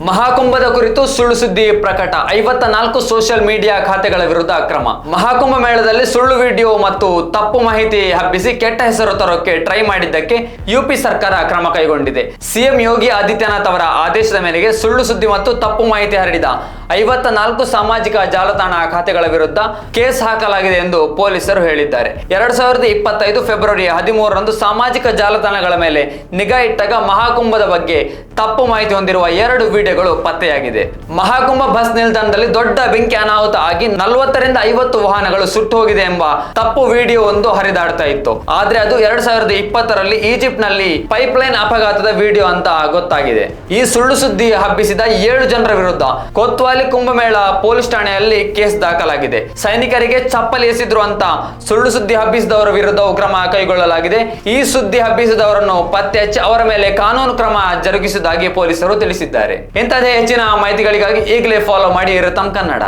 ಮಹಾಕುಂಭದ ಕುರಿತು ಸುಳ್ಳು ಸುದ್ದಿ ಪ್ರಕಟ. 54 ಸೋಷಿಯಲ್ ಮೀಡಿಯಾ ಖಾತೆಗಳ ವಿರುದ್ಧ ಕ್ರಮ. ಮಹಾಕುಂಭ ಮೇಳದಲ್ಲಿ ಸುಳ್ಳು ವಿಡಿಯೋ ಮತ್ತು ತಪ್ಪು ಮಾಹಿತಿ ಹಬ್ಬಿಸಿ ಕೆಟ್ಟ ಹೆಸರು ತರೋಕೆ ಟ್ರೈ ಮಾಡಿದ್ದಕ್ಕೆ ಯುಪಿ ಸರ್ಕಾರ ಕ್ರಮ ಕೈಗೊಂಡಿದೆ. ಸಿಎಂ ಯೋಗಿ ಆದಿತ್ಯನಾಥ್ ಅವರ ಆದೇಶದ ಮೇರೆಗೆ ಸುಳ್ಳು ಸುದ್ದಿ ಮತ್ತು ತಪ್ಪು ಮಾಹಿತಿ ಹರಡಿದ 54 ಸಾಮಾಜಿಕ ಜಾಲತಾಣ ಖಾತೆಗಳ ವಿರುದ್ಧ ಕೇಸ್ ಹಾಕಲಾಗಿದೆ ಎಂದು ಪೊಲೀಸರು ಹೇಳಿದ್ದಾರೆ. 2025 ಫೆಬ್ರವರಿ 13ರಂದು ಸಾಮಾಜಿಕ ಜಾಲತಾಣಗಳ ಮೇಲೆ ನಿಗಾ ಇಟ್ಟಾಗ ಮಹಾಕುಂಭದ ಬಗ್ಗೆ ತಪ್ಪು ಮಾಹಿತಿ ಹೊಂದಿರುವ 2 ವಿಡಿಯೋಗಳು ಪತ್ತೆಯಾಗಿದೆ. ಮಹಾಕುಂಭ ಬಸ್ ನಿಲ್ದಾಣದಲ್ಲಿ ದೊಡ್ಡ ಬೆಂಕಿ ಅನಾಹುತ ಆಗಿ 40 ರಿಂದ 50 ವಾಹನಗಳು ಸುಟ್ಟು ಹೋಗಿದೆ ಎಂಬ ತಪ್ಪು ವಿಡಿಯೋ ಒಂದು ಹರಿದಾಡ್ತಾ ಇತ್ತು. ಆದ್ರೆ ಅದು 2020ರಲ್ಲಿ ಈಜಿಪ್ಟ್ ನಲ್ಲಿ ಪೈಪ್ಲೈನ್ ಅಪಘಾತದ ವಿಡಿಯೋ ಅಂತ ಗೊತ್ತಾಗಿದೆ. ಈ ಸುಳ್ಳು ಸುದ್ದಿ ಹಬ್ಬಿಸಿದ 7 ಜನರ ವಿರುದ್ಧ ಕೊತ್ವಾಲಿ ಕುಂಭಮೇಳ ಪೊಲೀಸ್ ಠಾಣೆಯಲ್ಲಿ ಕೇಸ್ ದಾಖಲಾಗಿದೆ. ಸೈನಿಕರಿಗೆ ಚಪ್ಪಲಿ ಎಸೆದ್ರು ಅಂತ ಸುಳ್ಳು ಸುದ್ದಿ ಹಬ್ಬಿಸಿದವರ ವಿರುದ್ಧ ಕ್ರಮ ಕೈಗೊಳ್ಳಲಾಗಿದೆ. ಈ ಸುದ್ದಿ ಹಬ್ಬಿಸಿದವರನ್ನು ಪತ್ತೆ ಹಚ್ಚಿ ಅವರ ಮೇಲೆ ಕಾನೂನು ಕ್ರಮ ಜರುಗಿಸುವುದಾಗಿ ಪೊಲೀಸರು ತಿಳಿಸಿದ್ದಾರೆ. ಇಂತಹದೇ ಹೆಚ್ಚಿನ ಮಾಹಿತಿಗಳಿಗಾಗಿ ಈಗಲೇ ಫಾಲೋ ಮಾಡಿ ರತಂ ಕನ್ನಡ.